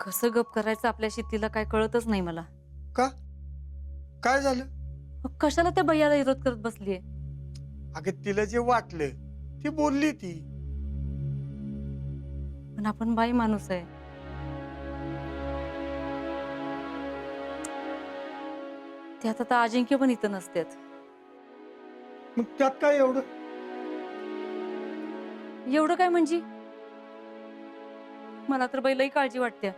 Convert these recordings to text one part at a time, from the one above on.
कसं गप करायचं आपल्या शेतीला काय कळतच नाही मला. का? काय झालं? कशाला त्या भैयाला विरोध करत बसलीये? अगं तिला जे वाटलं ती बोलली ती. पण आपण बाई माणूस आहे. त्यात आता अजिंक्य पण इथं नसतात. मग त्यात काय एवढं? एवढं काय म्हणजे? मला तर बैलाही काळजी वाटते.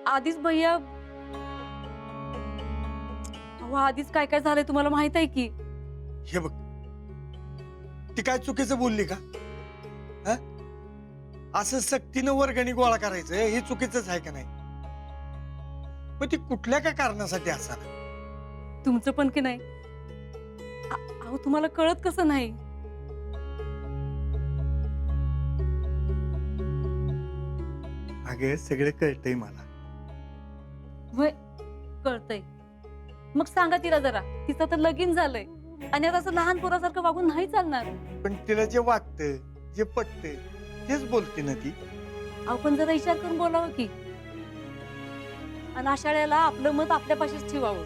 आधीच भैया, अहो आधीच काय काय झालंय तुम्हाला माहित आहे की. हे बघ, ती काय चुकीचं बोलली का? हा? असं सक्तीनं वर्गणी गोळा करायचं हे चुकीचंच आहे का नाही? मग ती कुठल्या काय कारणासाठी असाल? तुमचं पण की नाही? अहो तुम्हाला कळत कसं नाही? अगं सगळं कळतंय मला. वय कळतंय. मग सांगा तिला जरा, तिचं तर लगीन झालंय आणि आता असं लहान पोरासारखं वागून नाही चालणार. पण तिला जे वाटतं जे पटतं तेच बोलते ना ती. आपण जरा विचार करून बोलावं की. आणि आषाढ्याला आपलं मत आपल्यापाशीच ठेवावं.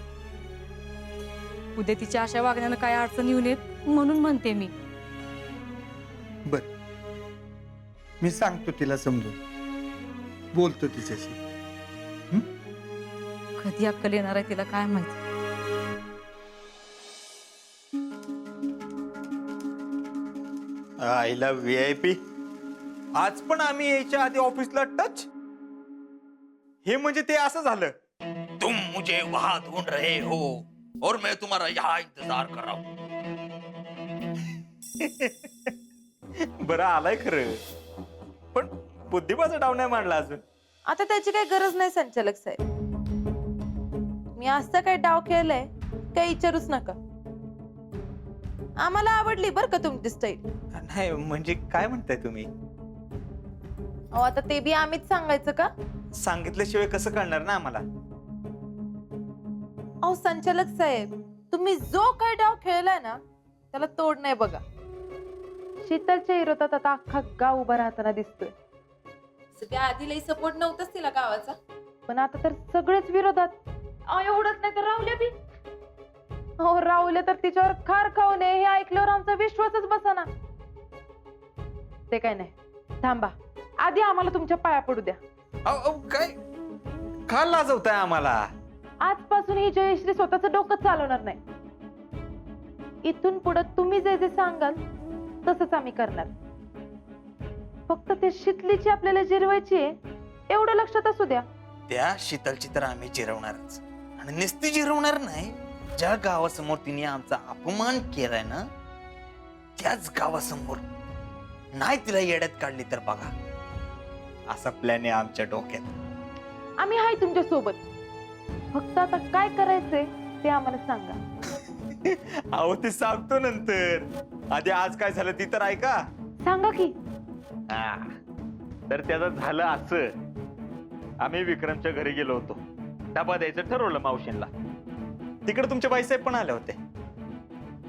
उद्या तिच्या अशा वागण्यानं काय अडचण येऊ नयेत म्हणून म्हणते मी. बर, मी सांगतो तिला समजून, बोलतो तिच्याशी. कधी अक्कल येणार आहे तिला काय माहिती. आईला VIP आज पण आम्ही यायच्या आधी ऑफिसला टच. हे म्हणजे ते असं झालं. तुम मुझे वहां ढूंढ रहे हो और मैं तुम्हारा यहाँ इंतजार कर रहा हूं. बरं आलाय खरं, पण बुद्धिबाचा डाव नाही मांडला अजून. आता त्याची काही गरज नाही संचालक साहेब. मी असं काही डाव खेळलाय काही विचारूच नका. आम्हाला आवडली बर का तुमची स्टाईल. नाही म्हणजे काय म्हणताय तुम्ही? अहो आता ते बी आम्हीच सांगायचं का? सांगितल्याशिवाय कसं कळणार ना आम्हाला? अहो संचालक साहेब, तुम्ही जो काय डाव खेळलाय ना त्याला तोड नाही बघा. शीतलच्या विरोधात आता अख्खा गाव उभा राहताना दिसतोय. सगळ्या आधी लई सपोर्ट नव्हताच तिला गावाचा, पण आता तर सगळेच विरोधात. अहो एवढंच नाही तर राहुल्या बी. हो राहुल्या तर तिच्यावर खार खाऊ नये हे ऐकल्यावर आमचा विश्वासच बसाना. ते काय नाही, थांबा आधी आम्हाला तुमच्या पाया पडू द्या. काय का लाजवताय आम्हाला? आजपासून ही जयश्री स्वतःच डोकं चालवणार नाही. इथून पुढे तुम्ही जे जे सांगाल तसंच आम्ही करणार. फक्त ते शितलीची आपल्याला जिरवायची आहे एवढं लक्षात असू द्या. त्या शीतलची तर आम्ही जिरवणारच, आणि नुसती जिरवणार नाही. ज्या गावासमोर तिने आमचा अपमान केलाय ना त्याच गावासमोर नाही तिला येड्यात काढली तर बघा. असा प्लॅन आहे आमच्या डोक्यात. आम्ही आहे तुमच्या सोबत. फक्त आता काय करायचंय ते आम्हाला सांगा. अहो ते सांगतो नंतर. आधी आज काय झालं ती तर ऐका. सांगा की. तर त्याचं झालं असं. आम्ही विक्रमच्या घरी गेलो होतो. डबा द्यायचं ठरवलं मावशींना. तिकडे तुमच्या बाईसाहेब पण आल्या होत्या.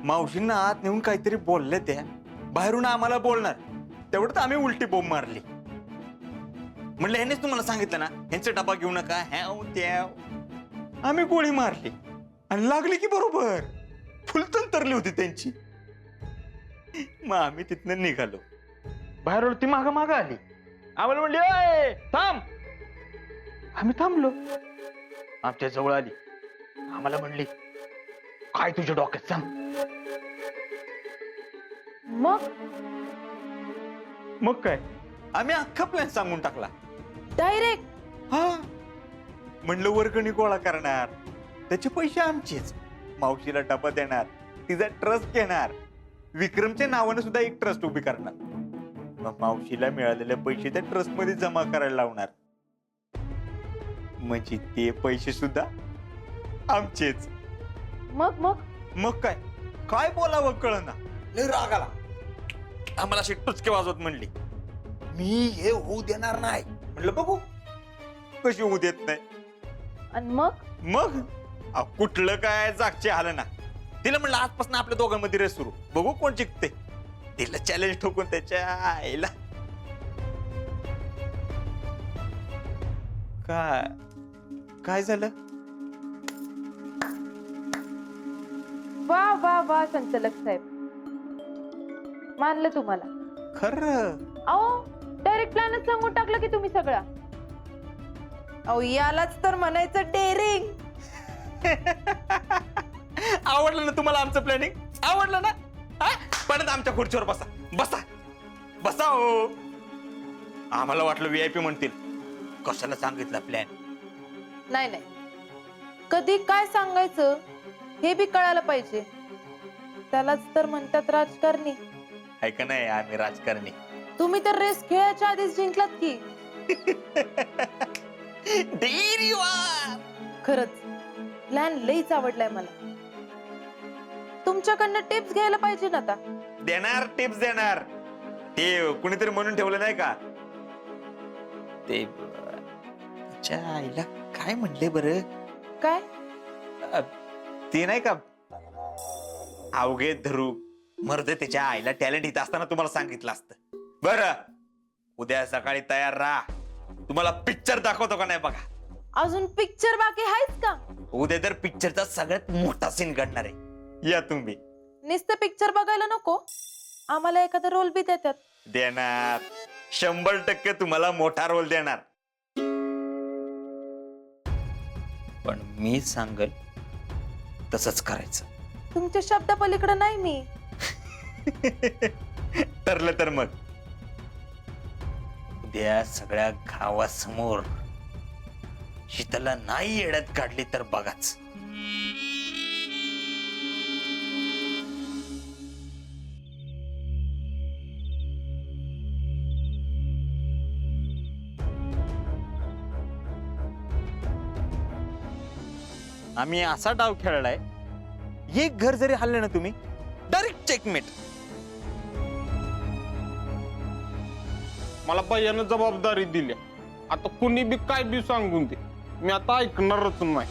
मावशींना आत नेऊन काहीतरी बोलले त्या. बाहेरून आम्हाला बोलणार तेवढं आम्ही उलटी बोंब मारली. म्हणलं ह्यानेच तुम्हाला सांगितलं ना ह्यांचा डबा घेऊ नका ह्याव त्याव. आम्ही गोळी मारली आणि लागली की बरोबर फुलतन तरली होती त्यांची. मग आम्ही तिथनं निघालो. बाहेर ती माग माग आली. आम्हाला म्हणली "ओय, थांब." आम्ही थांबलो. आमच्या जवळ आली. आम्हाला म्हणली काय तुझ्या डोक्यात सांग. मग काय आम्ही अख्खा प्लॅन सांगून टाकला डायरेक्ट. हा म्हणलं वर्गणी गोळा करणार, त्याचे पैसे आमचेच, मावशीला डबा देणार, तिचा ट्रस्ट घेणार, विक्रमच्या नावानं सुद्धा एक ट्रस्ट उभी करणार, मग मावशीला मिळालेले पैसे त्या ट्रस्ट मध्ये जमा करायला लावणार. म्हणजे ते पैसे सुद्धा आमचेच. मग मग मग काय काय बोलावं कळना. लय राग आला. आम्हाला अशी टुचके वाजवत म्हणली मी हे होऊ देणार नाही. म्हटलं बघू कशी होऊ देत नाही. आणि मग मग कुठलं काय जागचे आलं ना. तिला म्हणलं आजपासून आपल्या दोघांमध्ये रेस सुरू, बघू कोण जिंकते. तिला चॅलेंज ठोकून त्याच्या आईला काय काय झालं? वा वा वा संचालक साहेब, मानलं तुम्हाला. खरं? अहो डायरेक्ट प्लॅनच सांगून टाकलं की तुम्ही सगळा. अहो यालाच तर म्हणायचं डेअरिंग. आवडलं ना तुम्हाला आमचं प्लॅनिंग? आवडलं ना? हा? परत आमच्या खुर्चीवर बसा बसा बसा हो. आम्हाला वाटलं VIP म्हणतील. कशाला सांगितलं प्लॅन? नाही नाही, कधी काय सांगायचं हे बी कळायला पाहिजे. त्यालाच तर म्हणतात राजकारणी. आहे का नाही आम्ही राजकारणी? तुम्ही तर रेस खेळायच्या आधीच जिंकलात की. खरंच प्लॅन लईच आवडलाय मला. तुमच्याकडनं टिप्स घ्यायला पाहिजे ना आता. देणार टिप्स देणार. ते कुणीतरी म्हणून ठेवलं नाही का? ते तिच्या आईला काय म्हणले बरं? काय? ते नाही का, अवघे धरू मर्द त्याच्या आईला टॅलेंट येत असताना तुम्हाला सांगितलं असतं. बरं उद्या सकाळी तयार राहा. तुम्हाला पिक्चर दाखवतो का नाही बघा. अजून पिक्चर बाकी आहेच का? उद्या तर पिक्चरचा सगळ्यात मोठा सीन घडणार आहे. या तुम्ही. नुसतं पिक्चर बघायला नको, आम्हाला एखादा रोल बी देतात. देणार. 100% तुम्हाला मोठा रोल देणार. पण मी सांगल तसंच करायचं. तुमच्या शब्दा पलीकडे नाही मी. ठरलं तर मग. उद्या सगळ्या गावासमोर शीतलला नाही येड्यात काढली तर बघाच. आम्ही असा डाव खेळलाय, एक घर जरी हल्ले ना तुम्ही डायरेक्ट चेकमेट. मला बायानं जबाबदारी दिली. आता कुणी बी काय बी सांगून दे, मी आता ऐकणारच नाही.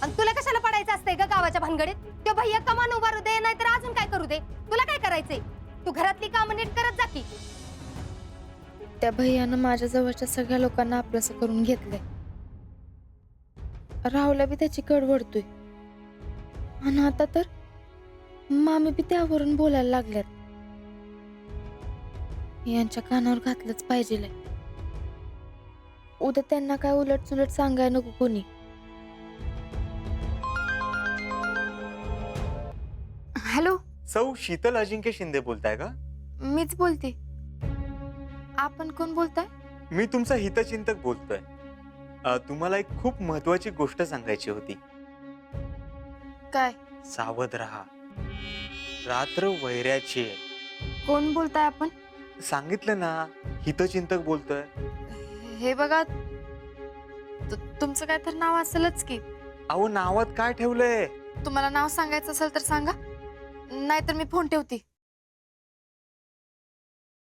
आणि तुला कशाला पडायचं असतंय ग गावाच्या भानगडीत? तो भैया कमान उभारू दे, नाहीतर अजून काय करू दे. तुला काय करायचंय? तू घरातली कामं नीट करत जा की. त्या भैयानं माझ्या जवळच्या सगळ्या लोकांना आपलंसं करून घेतलंय. राहुला बी त्याची कड वडतोय, आणि आता तर मामी बी त्यावरून बोलायला लागल्यात. यांच्या कानावर घातलंच पाहिजे. उद्या त्यांना काय उलट सुलट सांगायला नको कोणी. हॅलो, सौ शीतल अजिंक्य शिंदे बोलताय का? मीच बोलते. आपण कोण बोलताय? मी तुमचा हितचिंतक बोलतोय. तुम्हाला एक खूप महत्वाची गोष्ट सांगायची होती. काय? सावध राहा, रात्र वैऱ्याची आहे. कोण बोलताय आपण? सांगितलं ना, हितचिंतक बोलतोय. हे बघा, तुमचं काय तर नाव असेलच की. अहो नावात काय ठेवलंय? तुम्हाला नाव सांगायचं असेल तर सांगा, नाहीतर मी फोन ठेवते.